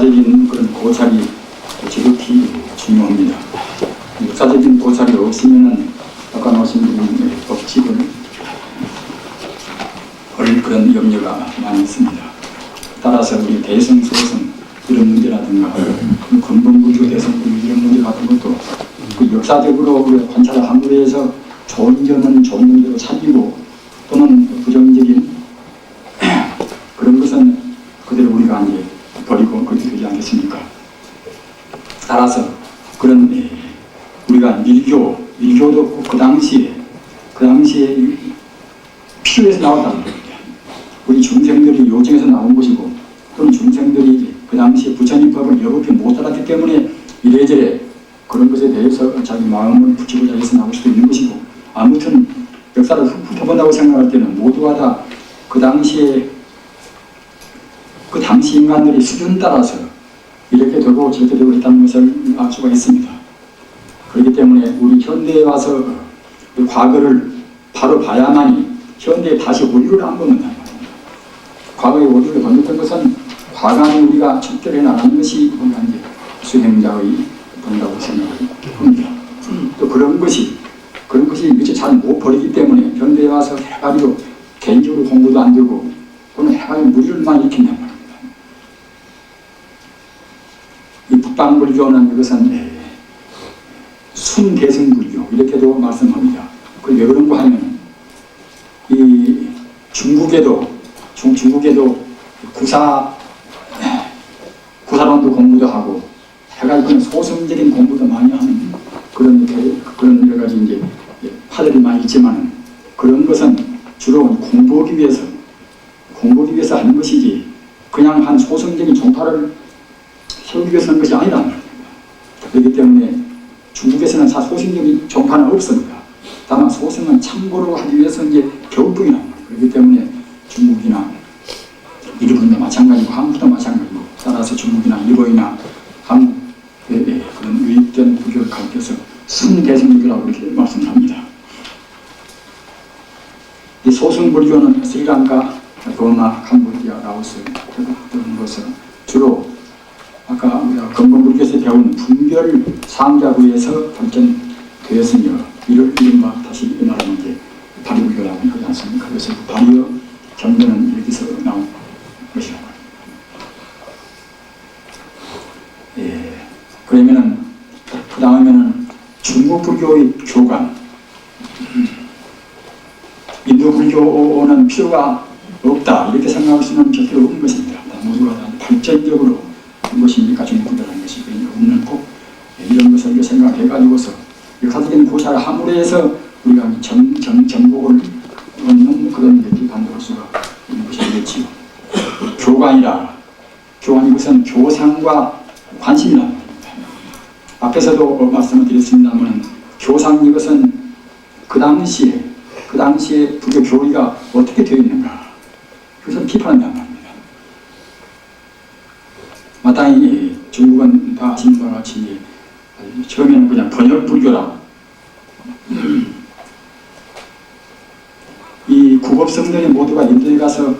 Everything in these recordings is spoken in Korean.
역사적인 그런 고찰이 지극히 중요합니다. 역사적인 고찰이 없으면은 아까 말씀드린 법칙을 할 그런 염려가 많이 있습니다. 따라서 우리 대승, 소승 이런 문제라든가 근본구조 대승구조 이런 문제 같은 것도 그 역사적으로 우리가 관찰을 함으로 해서 좋은 점은 좋은 점대로 찾기고 또는 부정적인 그런 것은 그대로 우리가 이제 버리고 그렇게 되지 않겠습니까? 따라서 그런 우리가 밀교도 그 당시에 필요해서 나왔다는 겁니다. 우리 중생들이 요정에서 나온 것이고 또는 중생들이 그 당시에 부처님법을 여급히 못 알았기 때문에 이래저래 그런 것에 대해서 자기 마음을 붙이고자 해서 나올 수도 있는 것이고 아무튼 역사를 훑어본다고 생각할 때는 모두가 다 그 당시에 그 당시 인간들이 수준 따라서 이렇게 되고 저렇게 되고 있다는 것을 알 수가 있습니다. 그렇기 때문에 우리 현대에 와서 그 과거를 바로 봐야만이 현대에 다시 오류를 안 보는단 말입니다. 과거의 오류를 건넜던 것은 과감히 우리가 척결해 나가는 것이 우리가 이제 수행자의 본다고 생각을 합니다. 또 그런 것이 미처 잘 못 버리기 때문에 현대에 와서 여러 가지로 개인적으로 공부도 안 되고 또는 여러 가지 무리를 많이 일으킨단 말입니다. 이 북방불교는 이것은 순대승불교 이렇게도 말씀합니다. 그 왜 그런가 하면 이 중국에도 구사론도 공부도 하고 해가지고 소승적인 공부도 많이 하는 그런 여러 가지 이제 파들이 많이 있지만 그런 것은 주로 공부하기 위해서 하는 것이지 그냥 한 소승적인 종파를 세우기 위해서 하는 것이 아니란 말입니다. 그렇기 때문에 중국에서는 소승적인 종파는 없습니다. 다만 소승은 참고로 하기 위해서 이제 교육뿐이란 말이에요. 그렇기 때문에 중국이나 일본도 마찬가지고 한국도 마찬가지고 따라서 중국이나 일본이나 한국의 그런 유입된 불교를 가르쳐서 순대승불교라고 이렇게 말씀을 합니다. 이 소승불교는 스리랑카, 버마, 캄보디아, 라오스 등것을 주로 아까 우리가 근본불교에서 배운 분별 상자부에서 발전되었으며 이른바 다시 말하면 이제 발효불교라고 하지 않습니까? 그래서 발효 경전은 여기서 나온 것이라고 합니다. 그러면은 그 다음에는 중국 불교의 교관, 인도 불교는 필요가 없다 이렇게 생각할 수는 절대 없는 것입니다. 모두가 다 발전적으로 한 것이니까 중국 불교라는 것이 없는 꼭 이런 것을 이렇게 생각해가지고서 역사적인 고찰을 함으로 해서 우리가 정복을 얻는 그런 비판을 할 수가 있는 것이 되겠지요. 교관이 것은 교상과 관심이라는 겁니다. 앞에서도 말씀을 드렸습니다만 교상 이것은 그 당시에 불교 교리가 어떻게 되어 있는가 그것을 비판한단 말입니다. 마땅히 중국은 다 아시는 바와 같이 처음에는 그냥 번역 불교라 이 국업성들이 모두가 인도에 가서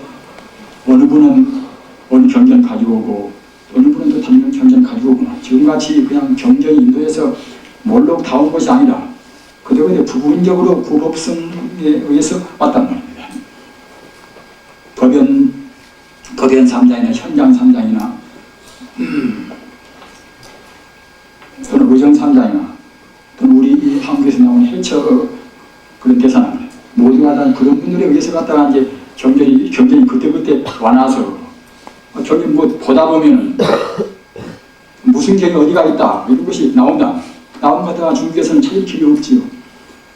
어느 분은 어느 경전 가지고 오고 어느 분은 또 다른 경전 가지고 오고 지금같이 그냥 경전이 인도에서 몰록 다 온 것이 아니라 그들은 부분적으로 국업성에 의해서 왔단 말입니다. 법연 3장이나 현장 3장이나 또는 의정 3장이나 또는 우리 한국에서 나온 해처 그런 대사나 모두가 다 그런 분들에 의해서 갖다가 이제 경전이 그때 와나서 경전 뭐 보다 보면은 무슨 경이 어디가 있다 이런 것이 나온다. 나온 것 갖다가 중국에서는 찾을 길이 없지요.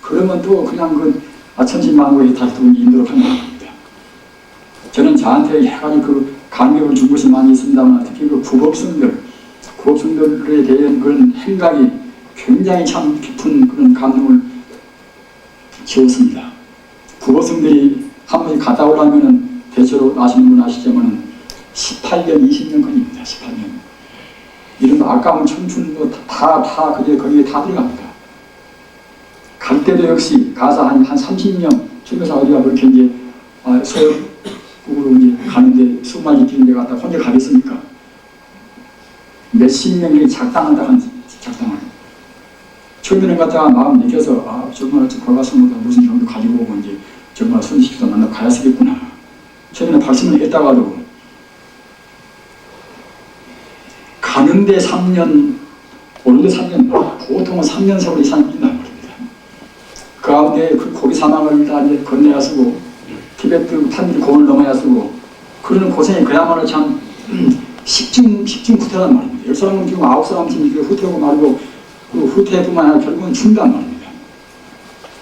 그러면 또 그냥 그 천신만고에 다시 또 인도로 가는 겁니다. 저는 저한테 여러 가지 그 감명을 준 것이 많이 있습니다만 특히 그 국업성들에 대한 그런 행각이 굉장히 참 깊은 그런 감동을 지었습니다. 국업성들이 한 번씩 갔다 오려면은 대체로 아시는 분 아시지만은 18년, 20년 걸립니다. 18년. 이런 아까운 청춘 거기에 다 들어갑니다. 갈 때도 역시 가서 한 30년 중에서 어디가 그렇게 이제 서역국으로 이제 가는데 수많이 뛰는 데 갔다 혼자 가겠습니까? 몇십 명이 작당한다 한 작당을. 처음에는 갖다가 마음 내켜서 정말 골가슴으로 무슨 정도 가지고 오고 이제 정말 손쉽도 만나 가야 쓰겠구나. 처음에는 발심을 했다가도 가는데 3년, 오는데 3년, 보통은 3년 세월 이상 걸린단 말입니다. 그 가운데 그 고비 사막을 다 이제 건너야 쓰고 티베트 탄일 고원을 넘어야 쓰고 그러는 고생이 그야말로 참 식중후퇴란 말입니다. 10사람은 지금 9사람쯤 이렇게 후퇴하고 말고 그 후퇴뿐만 아니라 결국은 죽는단 말입니다.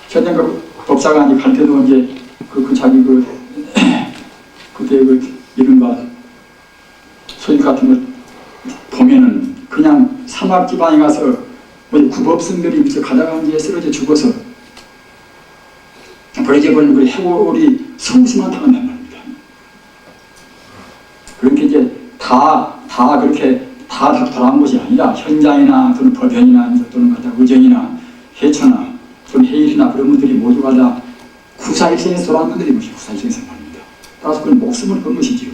현장 그 법사가 이제 갈 때도 이제 자기 그때 이른바 소위 같은 걸 보면은 그냥 사막 지방에 가서 구법승들이 밑에 가다가 이제 쓰러져 죽어서 버려져버린 그 해골이 성수만 당한단 말입니다. 그렇게 이제 다 그렇게 다 돌아온 것이 아니라 현장이나 또는 법연이나 또는 의정이나 해처나 또는 해일이나 그런 분들이 모두가 다 구사일생에서 돌아온 분들이 것이 구사일생에서 말입니다. 따라서 그건 목숨을 건 것이지요.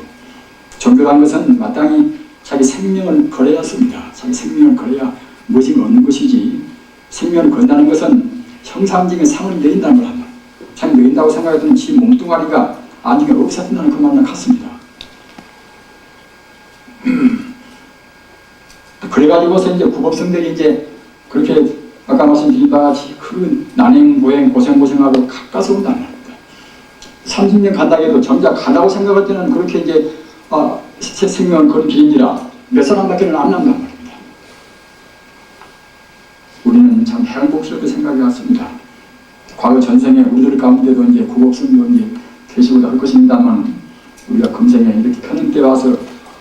종교란 것은 마땅히 자기 생명을 걸어야 씁니다. 자기 생명을 걸어야 무엇이 얻는 것이지 생명을 건다는 것은 형상적인 상을 내린다는 걸 합니다. 참 내린다고 생각했더니 지 몸뚱아리가 나중에 없어진다는 그 말과 같습니다. 그래가지고서 이제 구법성들이 이제 그렇게 아까 말씀드린 바와 같이 큰 난행, 고행, 고생하고 가까스 온단 말입니다. 30년 간다 해도 정작 가다고 생각할 때는 그렇게 이제 새 생명을 거는 길이니라 몇 사람밖에는 안 난단 말입니다. 우리는 참 행복스럽게 생각이 왔습니다. 과거 전생에 우리들 가운데도 이제 구법성도 이제 계시고도 할 것입니다만 우리가 금생에 이렇게 편한 때 와서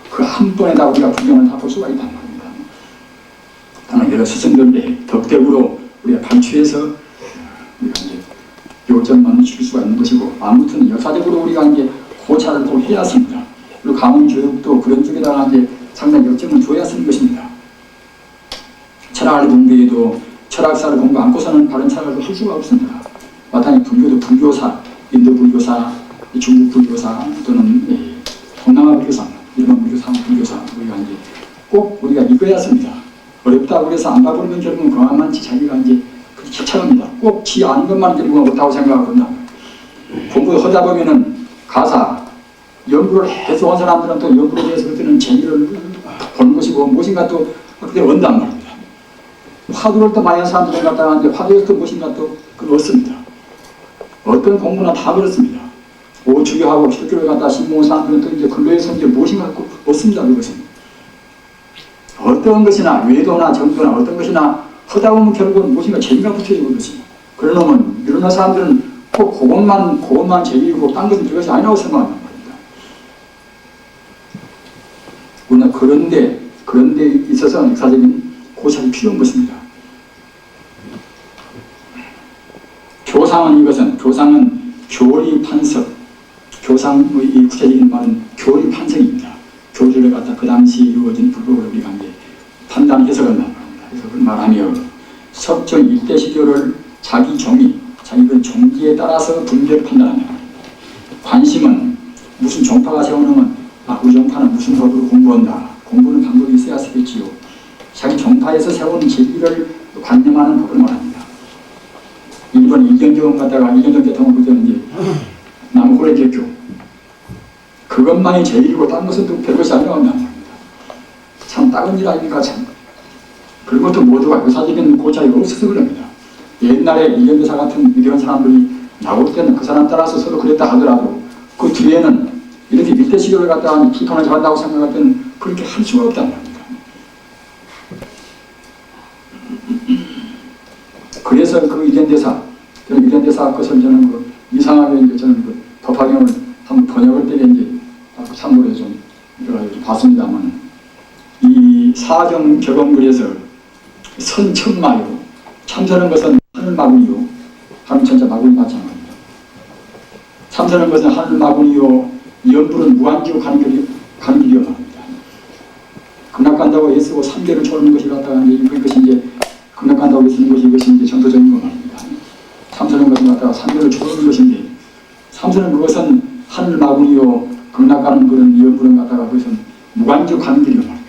그 한 번에다 우리가 불경을 다 볼 수가 있단 말입니다. 다만 여러 스승들의 덕택으로 우리가 발취해서 우리가 이제 요점만 줄 수가 있는 것이고 아무튼 역사적으로 우리가 이제 고찰을 꼭 해야 합니다. 그리고 가문 교육도 그런 쪽에다가 이제 상당히 역점을 두어야 쓰는 것입니다. 철학을 공부해도 철학사를 공부 않고서는 바른 철학을 할 수가 없습니다. 마땅히 불교도 불교사, 인도 불교사, 중국 불교사 또는 동남아 불교사, 일본 불교사, 불교사 우리가 이제 꼭 우리가 읽어야 합니다. 어렵다고 해서 안 봐버리면 결국은 그만치 자기가 이제 귀찮습니다. 꼭 지 아는 것만 결국은 옳다고 생각한다. 공부를 하다 보면은 가사, 연구를 해서 온 사람들은 또 연구에 대해서 그때는 재미를 보는 것이고 무엇인가 또 그때 얻단 말입니다. 화두를 또 많이 한 사람들이 갖다가 이제 화두에서 또 무엇인가 또 그걸 얻습니다. 어떤 공부나 다 그렇습니다. 오주교하고 실교를 갖다 신봉한 사람들은 또 이제 근로에서 이제 무엇인가 얻습니다. 그것은. 어떤 것이나 외도나 정도나 어떤 것이나 하다 보면 결국은 무엇인가 재미가 붙어지고 그렇지. 그러면 이런 사람들은 꼭 그것만 재미이고 딴 것은 그것이 아니라고 생각한단 말입니다. 우리는 그런데 있어서 역사적인 고찰이 필요한 것입니다. 교상은 교리 판석, 교상의 이 구체적인 말은 교리 판석입니다. 교주를 갖다 그 당시 이루어진 불법을 우리가 이제 판단 해석한단 말입니다. 그래서 그걸 말하며 석조 일대 시조를 자기 그 종기에 따라서 분별을 판단한다. 관심은 무슨 종파가 세워놓으면 우리 종파는 무슨 법으로 공부한다. 공부는 방법이 있어야 쓰겠지요. 자기 종파에서 세운 진리를 관념하는 법을 말합니다. 일본 이견정 갖다가 이견정 대통령 그때는 이제 남호래 개교 그것만이 제일이고 다른 것은 또 별것이 아니라고 한단 말입니다. 참 다른 일 아닙니까 참. 그런 것도 모두가 의사적인 고찰이 없어서 그럽니다. 옛날에 이견대사 같은 위대한 사람들이 나올 때는 그 사람 따라서 서로 그랬다 하더라도 그 뒤에는 이렇게 밀대시교를 갖다가 비판을 잘한다고 생각할 때는 그렇게 할 수가 없단 말입니다. 그래서 그 이견대사 것을 저는 이상하게 이제 저는 법화경을 한번 번역할 때 이제 참고로 좀 봤습니다만 이 사정 격언글에서 선천마요 참선한 것은 하늘마군이요 하늘천자 마군이 마찬가지입니다. 참선한 것은 하늘마군이요 연불은 무한지로 가는 길이요 말입니다. 극락간다고 애쓰고 3개를 초르는 것이 갖다가 이것이 이제 극락간다고 애쓰는 것이 이것이 이제 정도적인 거 말입니다. 참선한 것은 갖다가 3개를 초르는 것인데 참선은 그것은 하늘마군이요 극락가는 그런 연불은 갖다가 그것은 무한지로 가는 길이요 말입니다.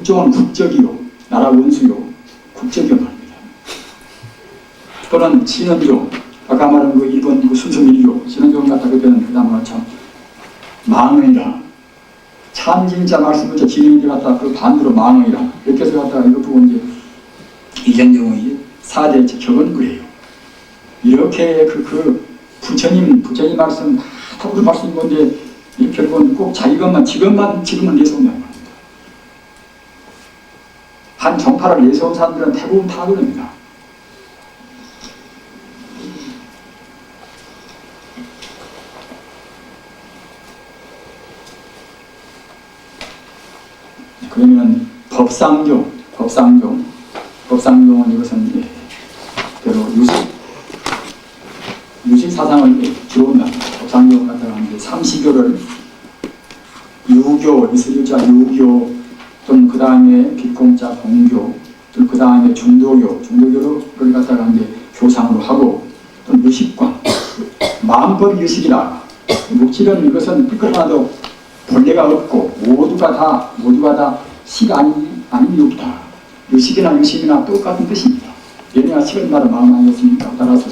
국종은 국적이요, 나라 원수요, 국적이요 말입니다. 또는 신원종, 아까 말한 그 일본 그 순수 밀교, 신원종 같다 그때는 그다음에 참 망언이라, 참 진짜 말씀부터 진행이 갖다 그 반대로 망언이라 이렇게 해서 갖다가 이거 보고 이제 이정경의 4대 격언글이에요. 이렇게 그 부처님 말씀 다 우리 말씀 건데 이렇게 보면 꼭 자기 것만 지금은 내세운다는 겁니다. 한 정파를 내세운 사람들은 대부분 다 그럽니다. 그러면 법상종은 이것은 바로 유식 사상을 들어온다. 법상종 같은 경우는 삼시교를 유교, 이슬유자 유교, 또는 그 다음에 비공자 공교, 또는 그 다음에 중도교를 갖다가 이제 교상으로 하고, 또는 유식관, 만법 유식이라. 묵질은 이것은 하나도 본래가 없고 모두가 다 식 아님이 없다. 유식이나 유식이나 똑같은 뜻입니다. 얘네가 식은 말은 마음 아니었습니까? 따라서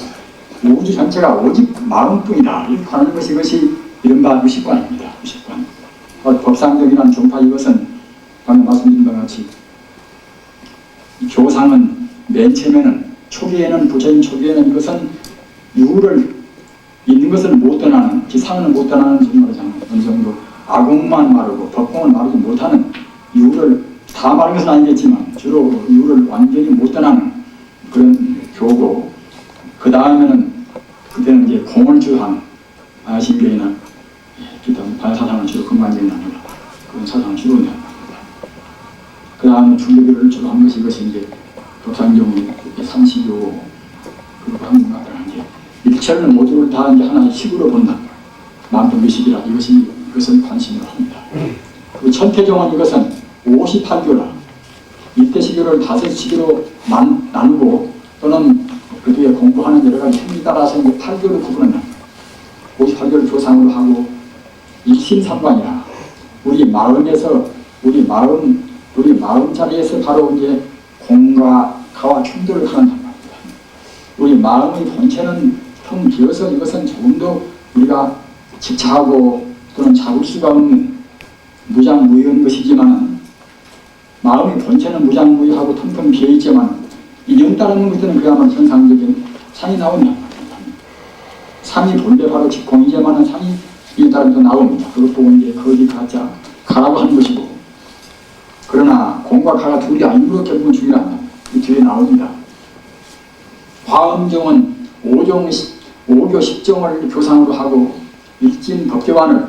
우주 전체가 오직 마음뿐이다. 이렇게 하는 것이 이것이 이른바 유식관입니다. 유식관. 법상적이라는 종파 이것은 방금 말씀드린 바와 같이 교상은 맨 처음에는 부처님 초기에는 이것은 유를 있는 것을 못 떠나는, 기상은 못 떠나는 어느 정도 아공만 마르고 법공을 마르지 못하는 유를 다 마른 것은 아니겠지만 주로 유를 완전히 못 떠나는 그런 교고, 그 다음에는 그때는 이제 공을 주한 신교이나 기타 사상을 주로 근간적인 합니다. 그런 사상을 주로 합니다. 그 다음에 중도교를 주로 한 것이 이것이 이제 법상종, 삼시교 그리고 한국 같은 게 일체를 모두를 다 이제 하나의 식으로 본다. 만법의식이라 이것을 관심으로 합니다. 그리고 천태종은 이것은 58교라. 이때 시교를 5시기로 나누고 또는 그 뒤에 공부하는 여러 가지 행위 따라서 이제 8교를 구분한다. 58교를 교상으로 하고 일심삼관이라. 우리 마음 자리에서 바로 이제 공과 가와 충돌을 하는 말입니다. 우리 마음의 본체는 텅 비어서 이것은 조금도 우리가 집착하고 또는 잡을 수가 없는 무장무의한 것이지만, 마음의 본체는 무장무의하고 텅텅 비어있지만 인연 따르는 것들은 그야말로 현상적인 상이 나온단 말입니다. 상이 본래 바로 직공이지만 상이 인연 따르면서 나옵니다. 그것 보고 이제 거기 가자 가라고 하는 것이고, 그러나 공과 가가 둘이 아니므로 결국은 중이란다. 이 뒤에 나옵니다. 화엄종은 5교 10종을 교상으로 하고 일진 법교관을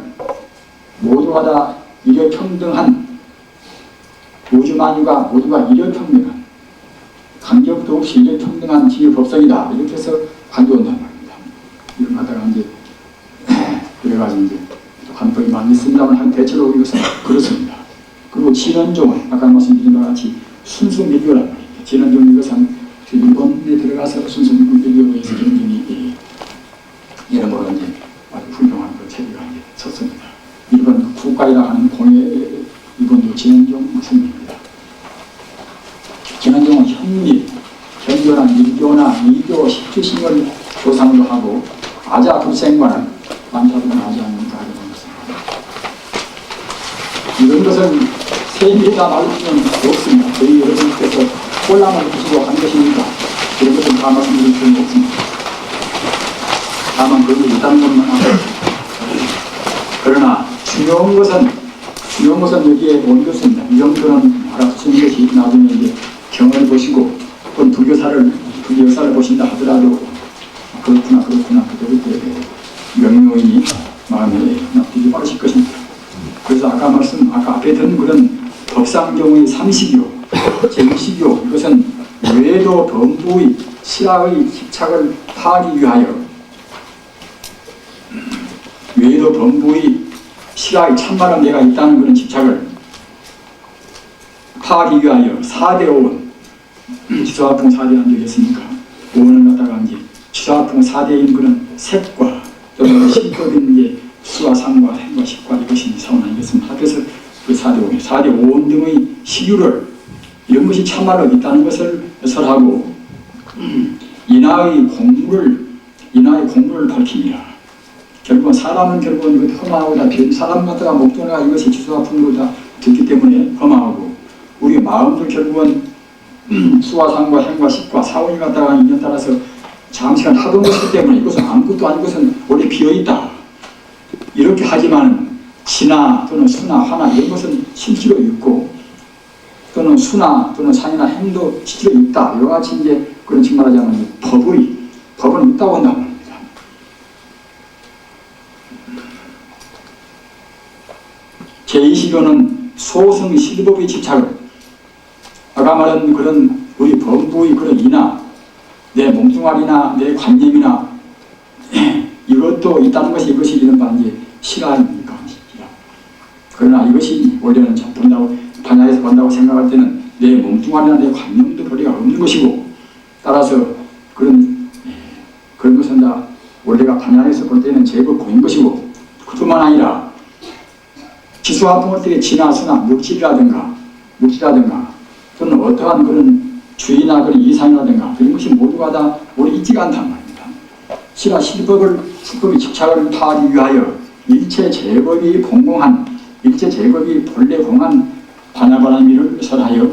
모두가 다 일여평등한 우주만유가 모두가 일여평등한 간격도 없이 일여평등한 지유법성이다. 이렇게 해서 가져온단 말입니다. 이런 하다가 이제 그래가지고 이제 관법이 많이 있습니다만 대체로 이것은 그렇습니다. 그리고 진원종은 아까 말씀드린 바와 같이 순수 밀교란 말입니다. 진원종 이것은 일본에 들어가서 순수 밀교로 해서 굉장히 여러모로 이제 아주 훌륭한 그 체계가 이제 섰습니다. 일본 국가이라 하는 공예 일본도 진원종 선생입니다. 진원종은 현교나 밀교나 미교, 십주신을 교상으로 하고 아자 불생과는 만타도는 아지 않는 가르는 것입니다. 이런 것은 세계에다 말할 수는 없습니다. 저희 여러분께서 꼴랑을 드시고 한 것이니까 이런 것은 다 말씀드릴 필요는 없습니다. 다만 그것이 있다는 것만 하고, 그러나 중요한 것은 여기에 온 것입니다. 이 정도는 알아서 쓰는 것이 나중에 이제 경을 보시고 또는 불교 역사를 보신다 하더라도 그렇구나 그때 명료히 마음에 납득이 빠르실 것입니다. 그래서 아까 앞에 든 그런 법상경의 삼시교, 제2시교 이것은 외도 범부의 실화의 집착을 파하기 위하여 외도 범부의 실화의 참말한 내가 있다는 그런 집착을 파하기 위하여 4대 오원, 취사화풍 4대라는 적이 있으니까 오원을 갖다가 이제 취사화풍 4대인 그런 색과 또는 실법인 이제 수와 상과 행과 식과 이것이 사원 아니겠습니까? 그래서 그 4대 5, 4대 5원 등의 시규를 이런 것이 참말로 있다는 것을 설하고 인하의 공부를 밝힙니다. 결국은 사람은 결국은 이거 험하고다 사람 갖다가 목돈과 이것이 지수와 풍부를 다 듣기 때문에 험하고 우리 마음도 결국은 수와 상과 행과 식과 사원이 갖다가 인연 따라서 장시간 하던 것이기 때문에 이것은 아무것도 아닌 것은 원래 비어있다. 이렇게 하지만 진화 또는 수나 화나 이런 것은 실제로 있고 또는 수나 또는 상이나 행도 실제로 있다. 이와 같이 이제 그런 식 말하자면 법은 있다고 한다고 합니다. 제2시교는 소승 실법의 집착을 아까 말한 그런 우리 범부의 그런 이나 내 몸뚱아리나 내 관념이나 이것도 있다는 것이 이것이 이런 반지 실화입니까? 그러나 이것이 원래는 반야에서 본다고 생각할 때는 내 몸뚱아리나 내 관념도 벌레가 없는 것이고 따라서 그런 것은 다 원래가 반야에서 볼 때는 제법 보인 것이고 그뿐만 아니라 지수와 풍어들의 진화, 수나, 물질이라든가 또는 어떠한 그런 주의나 그런 이상이라든가 그런 것이 모두가 다 우리 있지가 않단 말입니다. 실화 실법의 집착을 파하기 위하여 일체 제법이 본래 공한 반야바라미를 설하여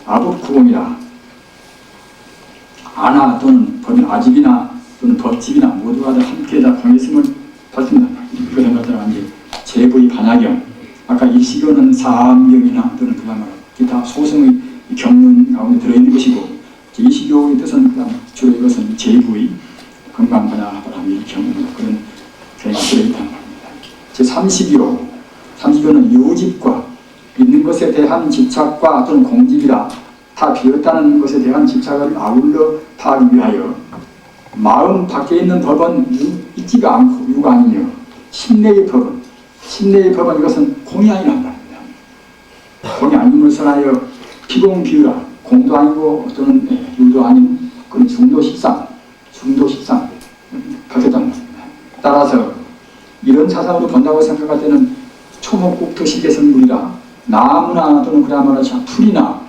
아법구공이라 아나 또는 아집이나 또는 법집이나 모두가 다 함께 다 공했음을 밝힌단 말입니다. 그런 것들은 이제 제부의 반야경, 아까 일시교는 사암경이나 또는 그야말로 기타 소승의 경문 가운데 들어있는 것이고 일시교의 뜻은 주로 이것은 제부의 건강반야바라미 경문 그런 개가 들어있단 말입니다. 제32교는 유집과 있는 것에 대한 집착과 또는 공집이라 다 비었다는 것에 대한 집착을 아울러 파하기 위하여 마음 밖에 있는 법은 있지가 않고 유가 아니며 심내의 법은 이것은 공이 아니란 말입니다. 공이 아님을 설하여 피공비유라 공도 아니고 또는 유도 아닌 그런 중도식상 밝혔단 말입니다. 따라서 이런 사상으로 본다고 생각할 때는 초목국토식의 나무나 또는 그야말로 풀이나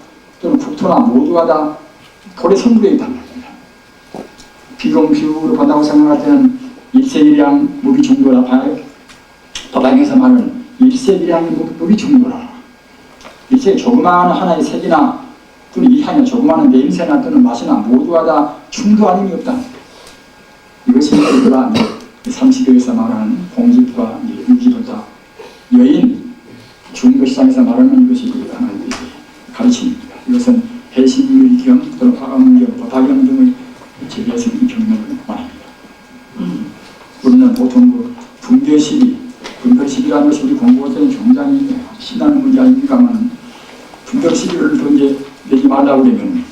또는 국토나 모두가 다 돌의 성분에 있단 말입니다. 비공비유로 본다고 생각할 때는 일세일양 무비중도라 법양에서 말하는 일세일양이 무비중도라 일세 조그마한 하나의 색이나 또는 이향이나 조그마한 냄새나 또는 맛이나 모두가 다 충도 아님이 없다. 이것이 우리가 30여에서 말하는 공집과 유기를 다 여인 중도시장에서 말하는 이것이 하나의 가르침입니다. 이것은 해신물경 또는 화강경, 법화경 등의 제비에서 경력을 말합니다. 우리는 보통 분별시비라는 것이 우리 공부할 때는 굉장히 신나는 문제 아닙니까만 분별시비를 더 이제 내지 말라고 그러면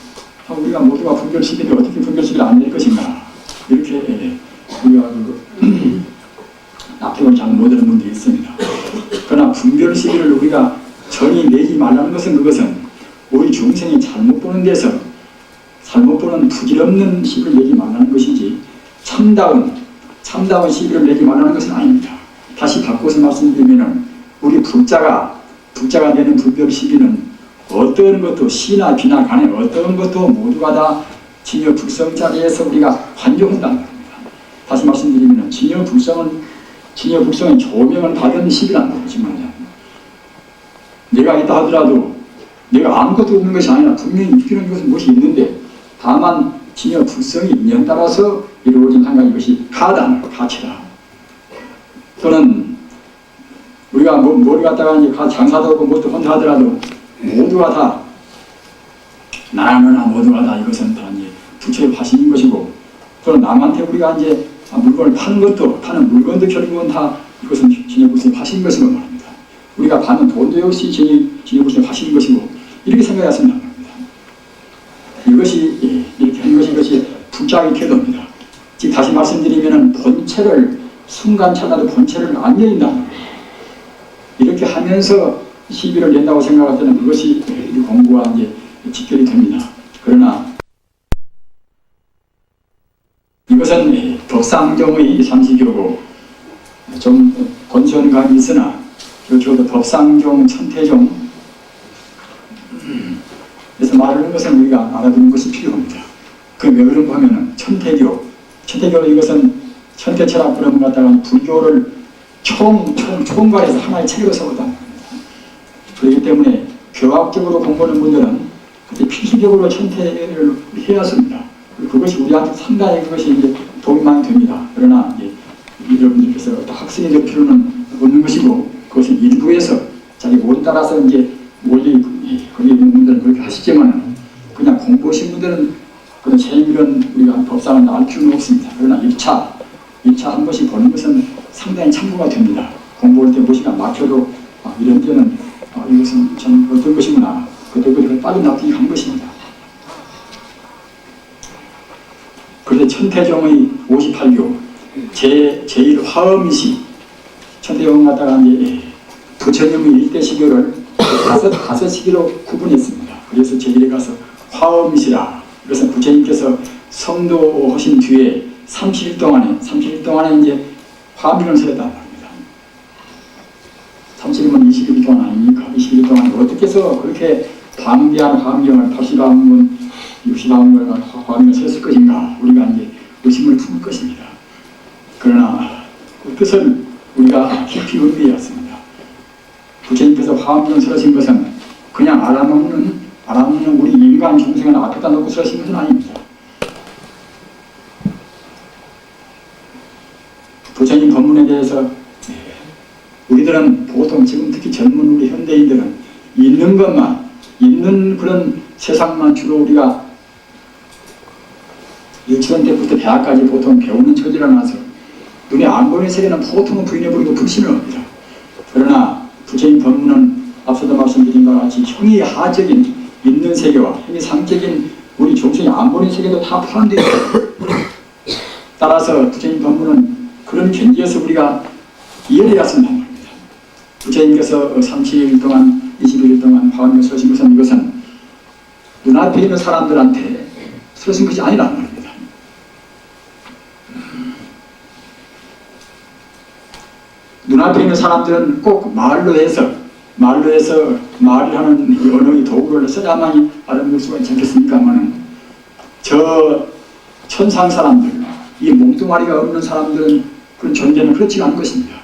우리가 모두가 분별시비를 어떻게 분별시비를 안 낼 것인가 이렇게 우리가 납득을 잘 못하는 분들이 있습니다. 그러나 분별시비를 우리가 전히 내지 말라는 것은 그것은 우리 중생이 잘못 보는 데서 잘못 보는 부질없는 시비를 내지 말라는 것이지 참다운 시비를 내지 말라는 것은 아닙니다. 다시 바꿔서 말씀드리면 우리 불자가 내는 분별 시비는 어떤 것도 시나 비나 간에 어떤 것도 모두가 다 진여 불성 자리에서 우리가 환경한다는 겁니다. 다시 말씀드리면 진여 불성은 조명을 받은 시비라는 거죠. 내가 있다 하더라도 내가 아무것도 없는 것이 아니라 분명히 있기는 것은 무엇이 있는데 다만 진여 불성이 인연 따라서 이루어진 한 가지 것이 가치다. 또는 우리가 뭘 갖다가 이제 장사도 하고 뭣도 혼자 하더라도 모두가 다 나라나 모두가 다 이것은 다 이제 부처의 화신인 것이고 또는 남한테 우리가 이제 물건을 파는 물건도 결국은 다 이것은 진여불성의 화신인 것이고 말합니다. 우리가 받는 돈도 역시 진여불성의 화신인 것이고 이렇게 생각했습니다. 이것이 이렇게 하는 것이 이것이 불자의 태도입니다. 즉 다시 말씀드리면 본체를 순간차라도 본체를 안 여인다. 이렇게 하면서 시비를 낸다고 생각할 때는 그것이 우리 공부와 이제 직결이 됩니다. 그러나 이것은 덕상경의 30교고 좀 권수원감이 있으나 적어도 법상종, 천태종 그래서 말하는 것은 우리가 알아두는 것이 필요합니다. 그럼 왜 그런가 하면은 천태교 이것은 천태철학 그런 것 갖다가 불교를 총괄해서 하나의 책으로 써보다 그렇기 때문에 교학적으로 공부하는 분들은 그때 필수적으로 천태를 해야 합니다. 그것이 우리한테 상당히 그것이 이제 도움이 많이 됩니다. 그러나 이제 여러분들께서 학생이 될 필요는 없는 것이고 그것은 일부에서 자기 몰에 따라서 이제 원리 거기 있는 분들은 그렇게 하시지만 그냥 공부하신 분들은 그런 재미는 우리가 법상을 나올 필요는 없습니다. 그러나 1차 한 번씩 보는 것은 상당히 참고가 됩니다. 공부할 때 무엇이가 막혀도 이런 때는 이것은 참 어떤 것이구나 그것을 빨리 납득한 것입니다. 그래서 천태종의 58교 제1 화엄시 천태종 갖다가 이제 부처님의 일대 시교를 다섯 시기로 구분했습니다. 그래서 제1에 가서 화엄시라. 그래서 부처님께서 성도하신 뒤에 30일 동안에 이제 화엄경을 설했단 말입니다. 30일이면 20일 동안 아닙니까? 20일 동안 어떻게 해서 그렇게 방대한 화엄경을 80화엄문, 60화엄문을 화엄경을 설했을 것인가? 우리가 이제 의심을 품을 것입니다. 그러나 그 뜻을 우리가 깊이 의미해 왔습니다. 부처님께서 화엄경을 설하신 것은 그냥 알아먹는 우리 인간 중생을 앞에다 놓고 설하신 것은 아닙니다. 부처님 법문에 대해서 우리들은 보통 지금 특히 젊은 우리 현대인들은 있는 것만 있는 그런 세상만 주로 우리가 유치원 때부터 대학까지 보통 배우는 처지라서 눈에 안 보이는 세계는 보통은 부인해버리고 불신을 합니다. 그러나 부처님 법문은 앞서도 말씀드린 것 같이 형이하적인 있는 세계와 형이상적인 우리 중생이 안 보이는 세계도 다 포함되어 있습니다. 따라서 부처님 법문은 그런 견지에서 우리가 이해해야 한단 말입니다. 부처님께서 30일 동안 21일 동안 화엄경을 쓰신 것은 이것은 눈앞에 있는 사람들한테 쓰신 것이 아니란 말입니다. 눈앞에 있는 사람들은 꼭 말로 해서 말을 하는 이 언어의 도구를 써야만이 알아볼 수가 있지 않겠습니까만은 저 천상 사람들, 이 몸뚱아리가 없는 사람들은 그런 존재는 그렇지가 않은 것입니다.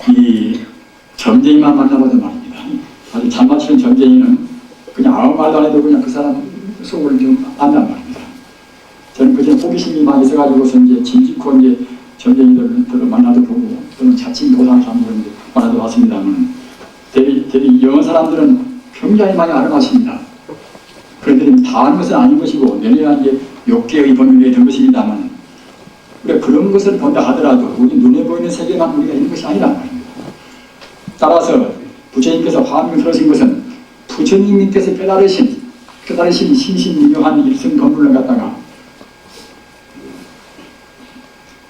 이 점쟁이만 만나봐도 말입니다. 아주 잔맞추는 점쟁이는 그냥 아무 말도 안 해도 그냥 그 사람 속을 좀 안단 말입니다. 저는 그전에 호기심이 많이 있어가지고서 이제 진직고 이제 점쟁이들을 만나도 보고 또는 자칭 도상 사람들을 만나도 봤습니다만 대리 영어 사람들은 굉장히 많이 알아봤습니다. 그런데 다 아는 것은 아닌 것이고 내내가 이제 욕계의 범위에 된 것입니다만 그런 것을 본다 하더라도 우리 눈에 보이는 세계만 우리가 있는 것이 아니란 말입니다. 따라서 부처님께서 화엄경을 설하신 것은 부처님께서 깨달으신 신신미묘한 일성 법문을 갖다가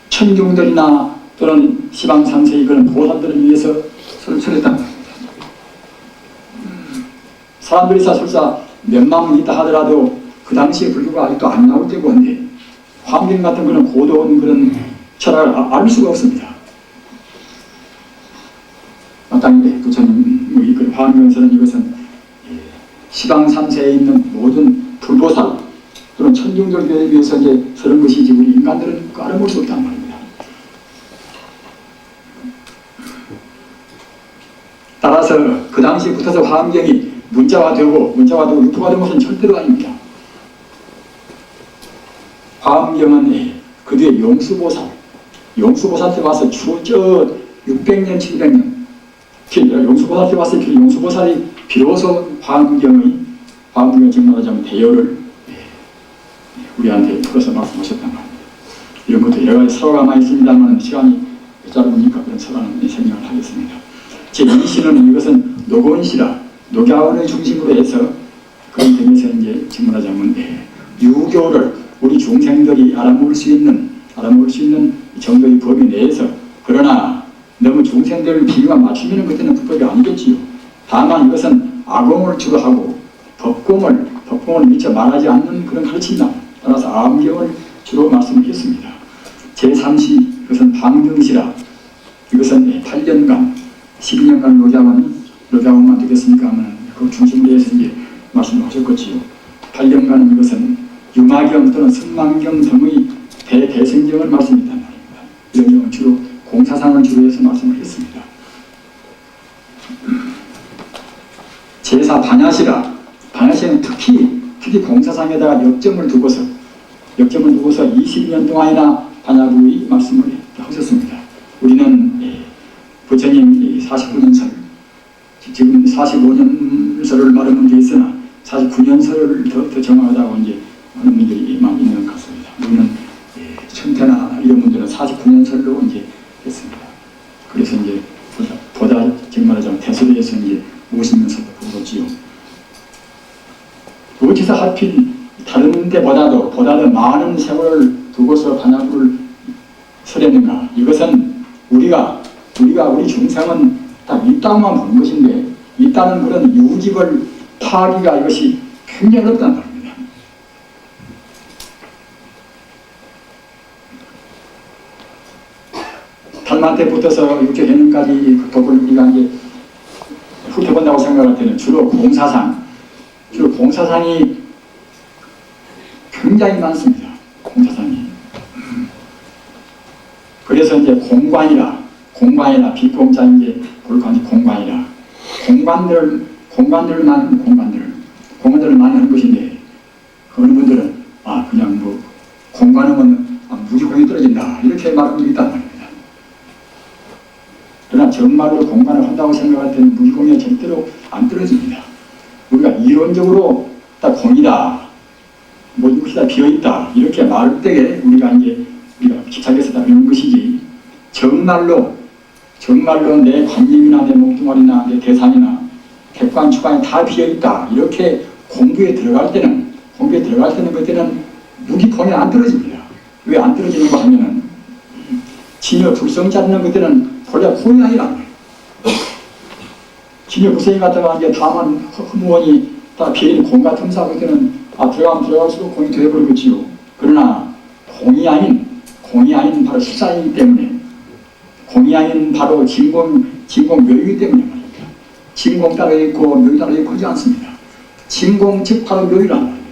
천중들이나 또는 시방삼세의 그런 보살들을 위해서 설했단 말입니다. 사람들이 설사 몇만 있다 하더라도 그 당시에 불교가 아직도 안 나올 때고 한데 화엄경 같은 그런 고도한 그런 철학을 알 수가 없습니다. 마땅히 부처님의 그 화엄경에서는 이것은 시방삼세에 있는 모든 불보살 또는 천중들에 위해서 이제 서는 것이지 우리 인간들은 알아볼 수 없단 말입니다. 따라서 그 당시에 붙어서 화엄경이 문자화되고 유포가 된 것은 절대로 아닙니다. 화엄경은 그 뒤에 용수보살 때 와서 저 600년, 700년 용수보살 때 왔을 때 용수보살이 비로소 화엄경을 지금 말하자면 대여를 우리한테 풀어서 말씀하셨단 말입니다. 이런 것도 여러 가지 서로가 많이 있습니다만 시간이 짧으니까 그런 서로는 생각을 하겠습니다. 제2시는 이것은 노곤시라 녹야원을 중심으로 해서 그런 점에서 이제 지금 말하자면 유교를 우리 중생들이 알아볼 수 있는 정도의 범위 내에서 그러나 너무 중생들을 비교가 맞추면 그때는 불법이 아니겠지요. 다만 이것은 아공을 주로 하고 법공을 미처 말하지 않는 그런 가르침이다. 따라서 암경을 주로 말씀을 했습니다. 제3시 이것은 방정시라. 이것은 8년간 12년간 노자원만 되겠습니까 하면 그 중심으로 해서 이제 말씀을 하셨겠지요. 8년간은 이것은 유마경 또는 승만경 등의 대대성경을 말씀했단 말입니다. 이런 경우는 주로 공사상을 주로 해서 말씀을 했습니다. 제4 반야시라. 반야시는 특히 공사상에다가 역점을 두고서 20년 동안이나 반야부의 말씀을 하셨습니다. 우리는 부처님 49년설, 지금 45년설을 말하는 게 있으나 49년설을 더 정확하다고 이제 하는 분들이 많이 있는 것 같습니다. 우리는 천태나 이런 분들은 49년설로 이제 했습니다. 그래서 이제 보다 정말 말하자면 대소대에서 이제 50년설로 부르지요. 어째서 하필 다른 데보다도 많은 세월을 두고서 반야부를 설했는가? 이것은 우리 중생은 딱 이 땅만 보는 것인데 이 땅은 그런 유집을 파하기가 이것이 굉장히 어렵단 말입니다. 달한테 붙어서 육체해능까지 그 법을 우리가 이제 훑어본다고 생각할 때는 주로 공사상이 굉장히 많습니다. 공사상이. 그래서 이제 공관이라 비공자 이제 볼까지 공관이라 공관들을 많이 하는 것인데 어느 분들은 그냥 뭐 공관하면 무지공이 떨어진다 이렇게 말하는 게 있단 말입니다. 그러나 정말로 공관을 한다고 생각할 때는 무지공이 절대로 안 떨어집니다. 우리가 이론적으로 딱 공이다, 모든 것이 다 비어있다 이렇게 말할 때에 우리가 기착해서 다루는 것이지 정말로 내 관념이나 내 몸뚱아리나 내 대상이나 객관 주관이 다 비어있다 이렇게 공부에 들어갈 때는 그때는 무기공이 안 떨어집니다. 왜 안 떨어지는가 하면은 진여 불성자는 그때는 본래 공이 아니라 진여 불성이 갖다가 이제 다만 허무원이 다 비어있는 공 같은 사 그때는 들어가면 들어갈수록 공이 되어버리겠지요. 그러나 공이 아닌 바로 실상이기 때문에 공이 아닌 바로 진공 묘이기 때문에 말입니다. 진공 따로 있고 묘이 따로 있고 하지 않습니다. 진공 즉 바로 묘이란 말입니다.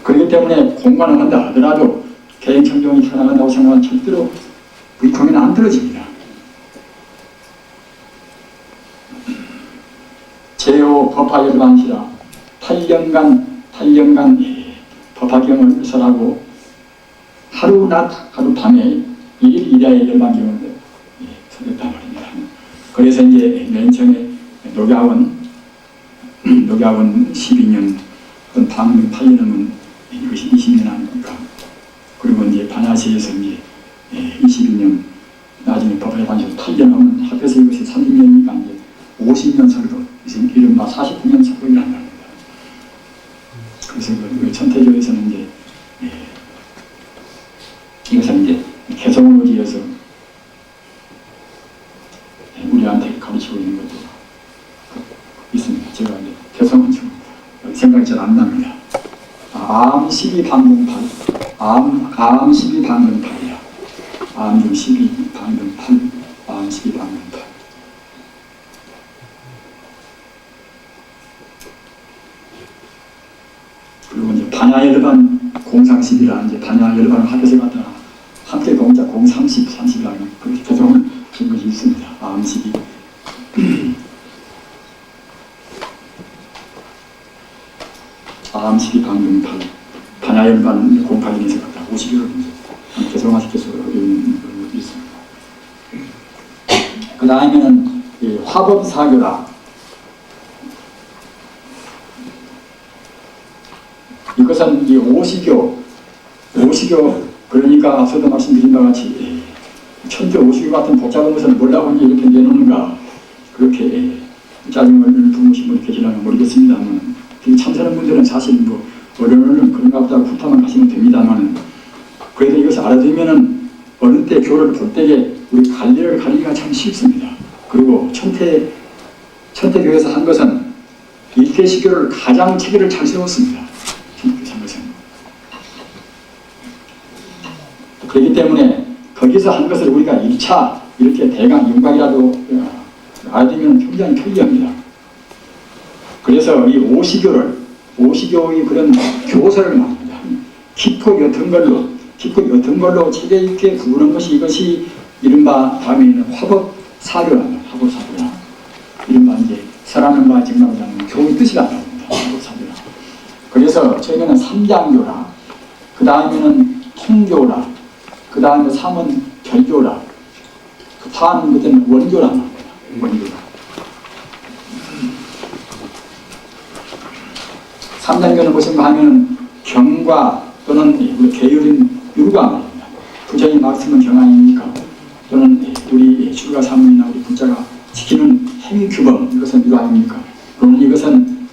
그렇기 때문에 공간을 한다 하더라도 개인청정이 살아간다고 생각하면 절대로 우리 공에는 안 떨어집니다. 제5 법화열반시라 8년간 법화경을 설하고 하루 낮 하루 밤에 1일 1야의 열반경을 설했단 말입니다. 그래서 이제 맨 처음에 녹야원 12년 방문 8년이면 이것이 20년 아닙니까? 그리고 이제 반야시에서 이제 22년 나중에 법화열반시에서 8년하면 합해서 이것이 30년이니까 이제 50년 설도 이른바 49년 설도이란 말입니다. 그래서 그 천태교에서는 이제 이것은 이제 개성을 지어서 우리한테 가르치고 있는 것도 있습니다. 제가 이제 개성은 좀 생각이 잘 안 납니다. 암 12방등팔, 암 12방등팔이야. 암 12방등팔, 암 12방등팔. 그리고 이제 반야열반 공상십이라 이제 반야열반을 합해서 갖다가 함께 공자 공30, 30이라는 그렇게 개성을 준 것이 있습니다. 암 12. 암 12방등팔, 반야열반 공팔인에서 갖다 50일을 개성화시켜서 있는 것이 있습니다. 그 다음에는 화법사교라. 이것은 이 오시교 그러니까 앞서도 말씀드린 바와 같이 천재 오시교 같은 복잡한 것을 뭐라고 이제 이렇게 내놓는가 그렇게 짜증을 부으신 분이 계시라면 모르겠습니다만 참선하는 분들은 사실 뭐 어려운 그런가 보다 훑어만 가시면 됩니다만 그래도 이것을 알아두면은 어느 때 교를 볼 때에 우리 관리를 가리기가 참 쉽습니다. 그리고 천태교에서 한 것은 일대시교를 가장 체계를 잘 세웠습니다. 그러기 여기서 한 것을 우리가 1차 이렇게 대강 윤곽이라도 알아두면 굉장히 편리합니다. 그래서 이 오시교의 그런 교서를 말합니다. 깊고 옅은 걸로 체계 있게 구분한 것이 이것이 이른바 다음에 있는 화법사료랍니다. 화법사료라. 이른바 이제 설하는 바 증명을 잡는 교의 뜻이라고 합니다. 화법사료라. 그래서 저희는 삼장교라, 그 다음에는 통교라, 그 다음에 3은 별교라, 그 다음 것은 원교란 말입니다. 원교라. 삼장교는 무엇인가 하면 경과 또는 계율인 율과 말입니다. 부처님 말씀은 경 아닙니까? 또는 우리 출가 사문이나 우리 부자가 지키는 행위 규범, 이것은 율 아닙니까? 그러면 이것은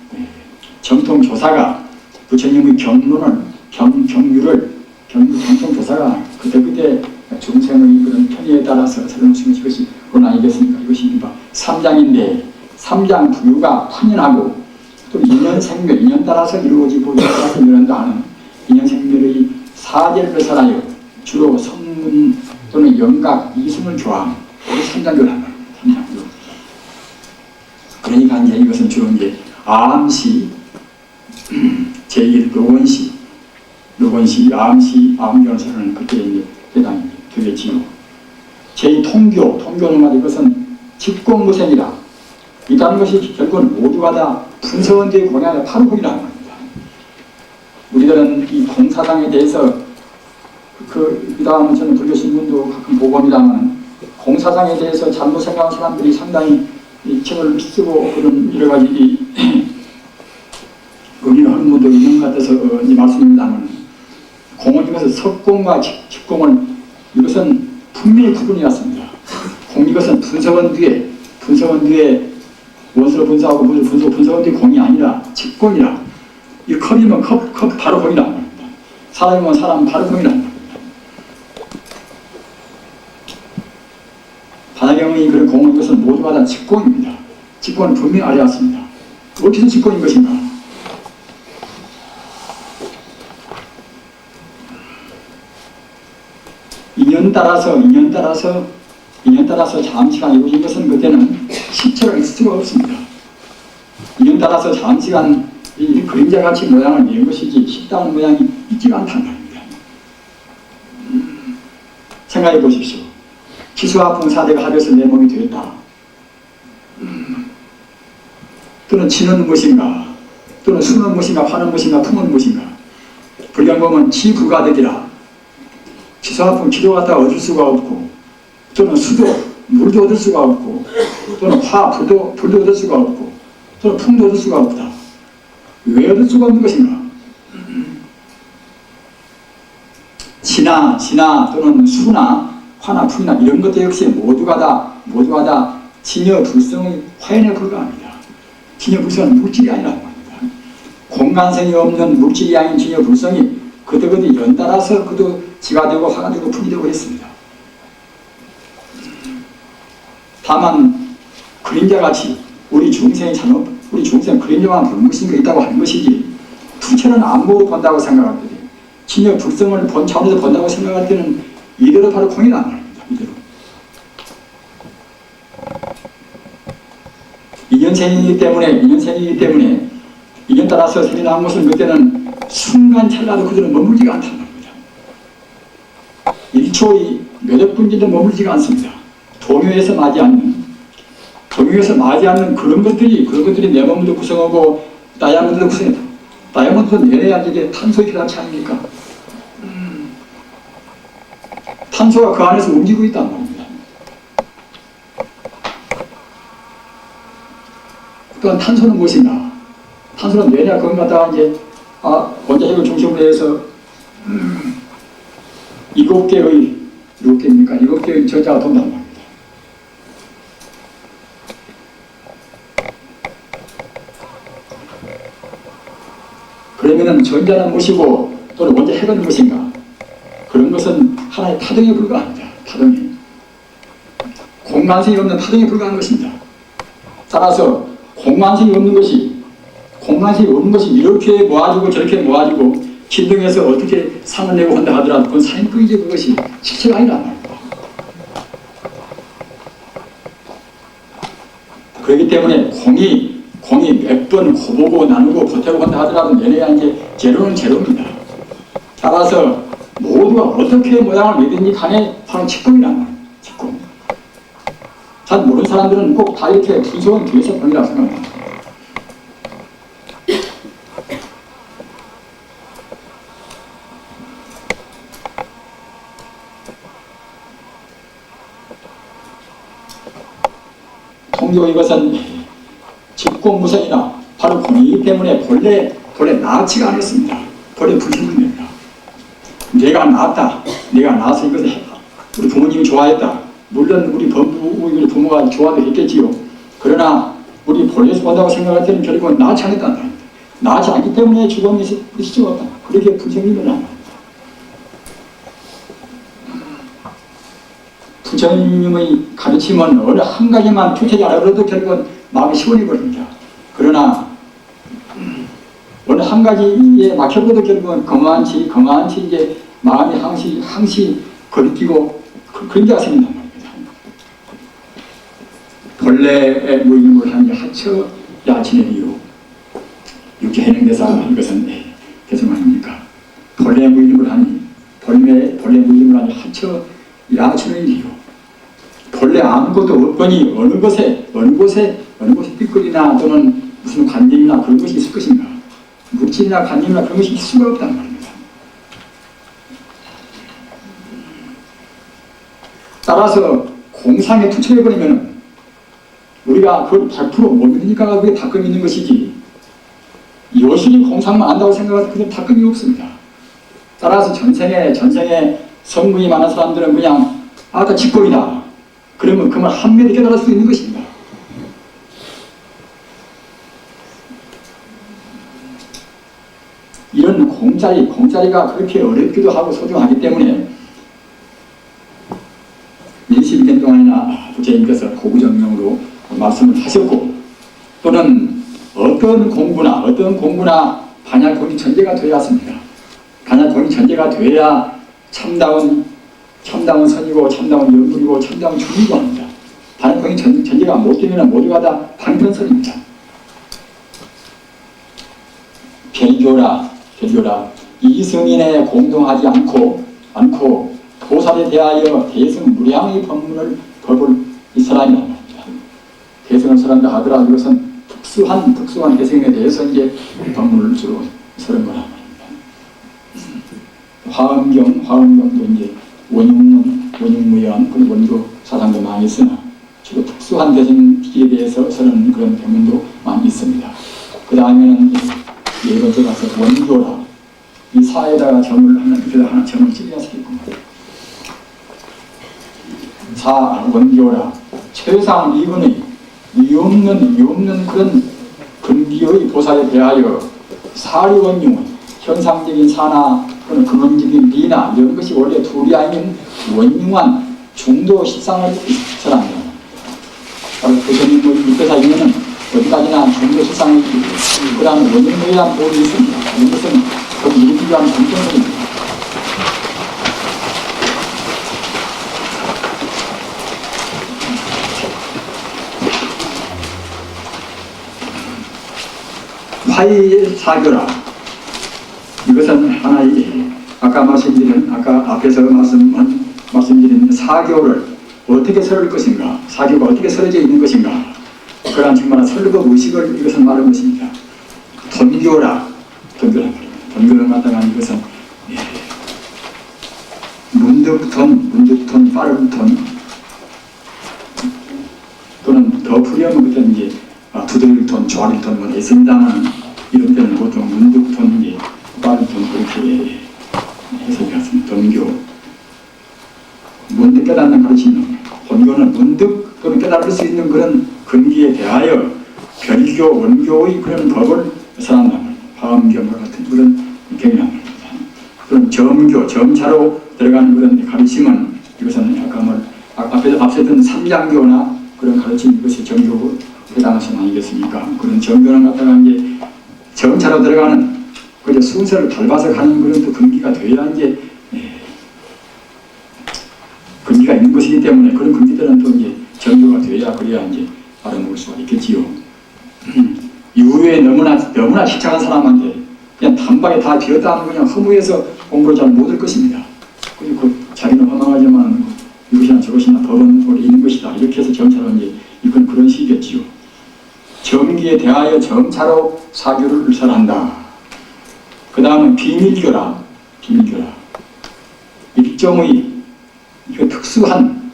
정통 조사가 부처님의 경론을 경유를 정통 조사가 그때 중생의 그런 편의에 따라서 설명하신 것이 그건 아니겠습니까? 이것이 삼장인데 삼장 부유가 판연하고 또 인연생멸, 인연 따라서 이루어지고 인연 따라서 멸한다 하는 인연생멸의 사제를 배설하여 주로 성문 또는 영각, 이승을 교함, 삼장교란 말입니다. 삼장교. 그러니까 이제 이것은 주로 이제 암시, 제1 로건시, 암시, 암교는 그때 이제 해당이 되겠지요. 제2 통교는 말 이것은 직공무생이라. 이다는 것이 결국은 모두가 다 분서원대의 공양의 파루공이라는 겁니다. 우리들은 이 공사당에 대해서 그 다음은 저는 불교신문도 가끔 보고합니다만 공사당에 대해서 잘못 생각하는 사람들이 상당히 이 책을 쓰고 그런 여러 가지 의미를 하는 분도 있는 것 같아서 이 말씀입니다만 공은 이것은 석공과 직공은 이것은 분명히 구분이 났습니다. 이것은 분서원 뒤에 원수로 분사하고 분서원 뒤에 공이 아니라 직공이라. 이 컵이면 컵 바로 공이라는 겁니다. 사람이면 사람 바로 공이라는 겁니다. 반야경의 그런 공은 이것은 모두가 다 직공입니다. 직공은 분명히 알려왔습니다. 어디서 직공인 것인가? 인연 따라서 잠시간 이루어진 것은 그때는 실체가 있을 수가 없습니다. 인연 따라서 잠시간 이 그림자같이 모양을 낸 것이지 식다운 모양이 있지가 않다는 말입니다. 생각해 보십시오. 기수와 풍사대가 합해서 내 몸이 되었다. 또는 지는 무엇인가, 또는 수는 무엇인가, 화는 무엇인가, 풍은 무엇인가. 불경범은 지부가 되기라. 기수와 기도 갖다 얻을 수가 없고, 또는 수도, 물도 얻을 수가 없고, 또는 불도 얻을 수가 없고, 또는 풍도 얻을 수가 없다. 왜 얻을 수가 없는 것인가? 지나 또는 수나 화나 풍이나 이런 것들 역시 모두가 다 진여 불성의 화연에 불과합니다. 진여 불성은 물질이 아니라는 겁니다. 공간성이 없는 물질이 아닌 진여 불성이 그때그때 연달아서 그도 지가 되고 화가 되고 풍이 되고 했습니다. 다만 그림자같이 우리 중생 그림자만 보는 것인가 있다고 하는 것이지 투체는 안 보고 본다고 생각할 때 진여 불성을 본 차원에서 본다고 생각할 때는 이대로 바로 공이란 말입니다. 이대로. 인연생이기 때문에 인연 따라서 생겨난 것은 그때는 순간 찰나도 그들은 머물지가 않단 말입니다. 1초의 몇억 분기도 머물지가 않습니다. 동요에서 마지 않는 그런 것들이 내 몸도 구성하고 다이아몬드도 구성해. 다이아몬드도 내려야 이게 탄소의 필요하지 않습니까? 탄소가 그 안에서 움직이고 있단 말입니다. 또한 탄소는 무엇인가? 탄소는 뇌냐 그건 갖다가 이제 원자핵을 중심으로 해서 7개의 전자가 돈단 말입니다. 그러면은 전자는 무엇이고 또는 원자핵은 무엇인가? 그런 것은 하나의 파동에 불과합니다. 파동이. 공간성이 없는 파동에 불과한 것입니다. 따라서 공간성이 없는 것이 이렇게 모아지고 저렇게 모아지고 진등해서 어떻게 상을 내고 한다 하더라도 그건 사인뿐이지 그것이 실체가 아니란 말입니다. 그렇기 때문에 공이 몇 번 고보고 나누고 보태고 한다 하더라도 내내야 이제 제로는 제로입니다. 따라서 모두가 어떻게 모양을 내든지 간에 바로 직공이란 말이에요. 직공. 잘 모르는 사람들은 꼭 다 이렇게 분석은 뒤에서 보이라고 생각합니다. 통교 이것은 직공무선이나 바로 공이기 때문에 본래 낳지가 않았습니다. 본래 불신입니다. 내가 낳았다. 내가 낳아서 이것을 했다. 우리 부모님이 좋아했다. 물론 우리 부모가 좋아도 했겠지요. 그러나 우리 본래에서 본다고 생각할 때는 결국은 낳지 않았다는 말입니다. 낳지 않기 때문에 죽음이 있을 수가 없다. 그렇게 불신임을 합니다. 부처님의 가르침은 어느 한 가지만 투철히 알아들어도 결국은 마음이 시원해 버립니다. 그러나 어느 한 가지에 막혀버려도 결국은 거만치 이제 마음이 항시 거리끼고 그런 데가 생긴단 말입니다. 본래의 무임을 하니 하처 야친의 이유 육체해능대사 이것은 계속 아닙니까? 본래 무임을 하니 본래 무임을 하니 하처 야친의 이유 본래 아무것도 없거니 어느 곳에 삐끌이나 또는 무슨 관념이나 그런 것이 있을 것인가? 물질이나 관념이나 그런 것이 있을 수가 없다는 말입니다. 따라서 공상에 투철해버리면 우리가 그걸 100% 못 믿으니까 그게 닦음 있는 것이지 여실히 공상만 안다고 생각해서 그게 닦음이 없습니다. 따라서 전생에 성분이 많은 사람들은 그냥 아까 직공이다. 그러면 그만 한매에 깨달을 수 있는 것입니다. 이런 공짜리가 그렇게 어렵기도 하고 소중하기 때문에 몇십 년 동안이나 부처님께서 고구정명으로 말씀을 하셨고 또는 어떤 공부나 반야공이 전제가 되어야 합니다. 반야공이 전제가 되어야 참다운 선이고 참다운 연불이고 참다운 중이고 합니다. 반야공이 전제가 못 되면 모두가 다 방편설입니다. 별교라 이승인에 공동하지 않고 보살에 대하여 대승 무량의 법을 이 사람이란 말입니다. 대승을 사람다 하더라도 이것은 특수한 대승에 대해서 이제 법문을 주로 서는 거란 말입니다. 화엄경도 이제 원흉무연 그리고 원교 사상도 많이 있으나 주로 특수한 대승에 대해서 서는 그런 법문도 많이 있습니다. 그 다음에는 네 번째 가서 원교라 이 사에다가 점을 하나 점을 찍어서 있고 원교라 최상 이분의 이없는 그런 근기의 보살에 대하여 사리원흉은 현상적인 사나 또는 근원적인 미나 이런 것이 원래 둘이 아닌 원흉한 중도 실상을 설합니다. 부처님 밑에서 있는 어디까지나 중도 실상을 그 다음 원흉에 대한 보험이 있습니다. 이것은 거기 일비한 공정성입니다. 화의사교라 이것은 하나의 아까 앞에서 말씀드린 사교를 어떻게 설을 것인가 사교가 어떻게 설어져 있는 것인가 그러한 정말 설법 의식을 이것은 말하는 것입니다. 돈교란 말입니다. 돈교를 갖다가 이것은 문득돈, 빠른 돈 또는 더 풀이하면 그때 이제 두들돈, 조아릴돈 뭐 있습니다만 이런 때는 보통 문득돈, 빠른 돈 그렇게 해석이 왔습니다. 돈교 문득 깨닫는 가르침입니다. 돈교는 문득 깨달을 수 있는 그런 근기에 대하여 별교, 원교의 그런 법을 설한단 말입니다. 화엄경과 같은 그런 경이란 말입니다. 그럼 점차로 들어가는 그런 가르침은 이것은 앞서 했던 삼장교나 그런 가르침 이것이 정교에 해당하신 아니겠습니까? 그런 정교는 갖다가 이제 점차로 들어가는 그저 순서를 밟아서 가는 그런 또 근기가 되어야 이제 근기가 있는 것이기 때문에 그런 근기들은 또 이제 정교가 되어야 그래야 이제 알아놓을 수가 있겠지요. 이후에 너무나 시창한 사람한테 그냥 단박에 다 비었다 하면 그냥 허무해서 공부를 잘 못할 것입니다. 그리고 자기는 허망하지만 이것이나 저것이나 법은 원래 있는 것이다. 이렇게 해서 점차로 이제 이건 그런 식이겠지요. 정기에 대하여 점차로 사교를 설한다. 그 다음은 비밀교라. 일종의 특수한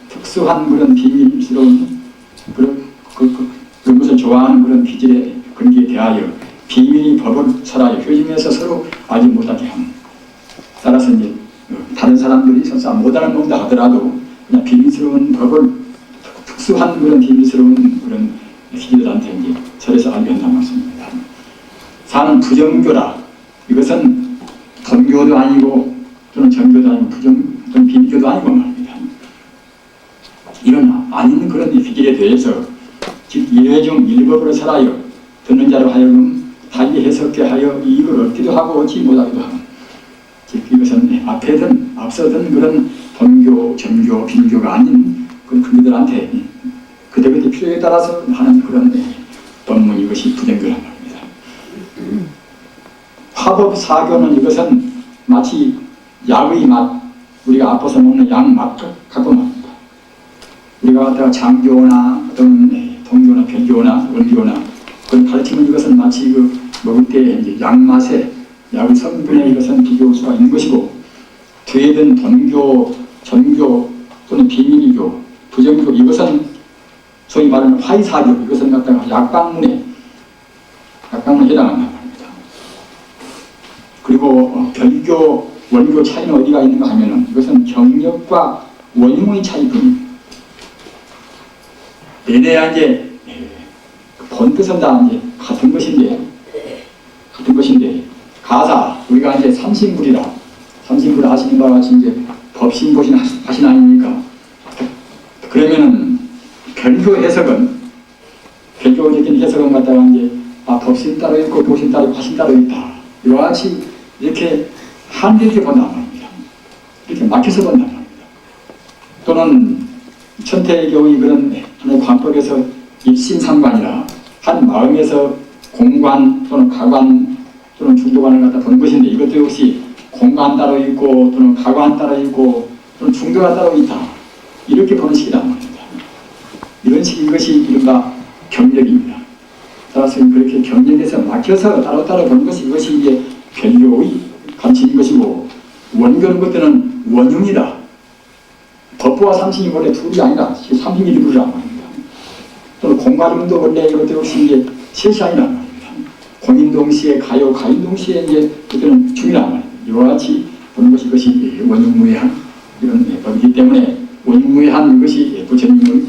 그런 비밀스러운 그런 것을 좋아하는 그런 기질의 근기에 대하여 비밀의 법을 설하여 효중에서 서로 알지 못하게 함. 따라서 이제 다른 사람들이 설사 못 알아먹는다 하더라도 그냥 비밀스러운 법을 특수한 그런 비밀스러운 그런 기질들한테 이제 설해서 알게 한다는 말씀입니다. 4는 부정교라. 이것은 동교도 아니고 또는 정교도 아니고 또는 비밀교도 아니고 말입니다. 이런 아닌 그런 기질에 대해서 즉 일회중 일법으로 설하여 듣는 자로 하여금 달리 해석게 하여 이익을 얻기도 하고 얻지 못하기도 하고 즉 이것은 앞서던 그런 동교, 정교, 비밀교가 아닌 그런 그들한테 그들의 필요에 따라서 하는 그런 법문 이것이 부정교란 말입니다. 화법 사교는 이것은 마치 약의 맛, 우리가 아파서 먹는 약 맛 같고 말입니다. 우리가 갖다가 장교나 어떤 동교나 별교나 원교나 그런 가르치면 이것은 마치 먹을 때 이제 약 맛에 약의 성분에 이것은 비교할 수가 있는 것이고 뒤에든 동교, 전교 또는 비밀교, 부정교 이것은 소위 말하는 화의사교 이것은 갖다가 약방문에 해당한단 말입니다. 그리고 별교, 원교 차이는 어디가 있는가 하면은 이것은 경력과 원흉의 차이뿐입니다. 얘네야 이제 본뜻은 다 이제 같은 것인데 가사 우리가 이제 삼신불이라 하시는 바와 같이 이제 법신보신 하신 아닙니까? 그러면은 별교적인 해석은 갖다가 이제 법신 따로 있고 보신 따로 화신 따로 있다. 이와 같이 이렇게 한되게 본단 말입니다. 이렇게 막혀서 본단 말입니다. 또는 천태교의 그런 하나의 관법에서 입신상관이라 한 마음에서 공관 또는 가관 또는 중도관을 갖다 보는 것인데 이것도 역시 공관 따로 있고 또는 가관 따로 있고 또는 중도가 따로 있다. 이렇게 보는 식이란 말입니다. 이런 식인 것이 이른바 경력입니다. 따라서 그렇게 경력에서 막혀서 따로따로 보는 것이 이것이 이제 별교의 가르침인 것이고 원교는 것들은 원흉이다. 법부와 삼신이 원래 둘이 아니라 삼신이 일부란 말입니다. 또는 공가름도 원래 이것도 역시 이제 셋이 아니란 말입니다. 공인동시에 가요, 가인동시에 이제 그때는 중이란 말입니다. 이와 같이 보는 것이 이것이 원흉무해한 이런 법이기 때문에 원흉무해한 이것이 부처님의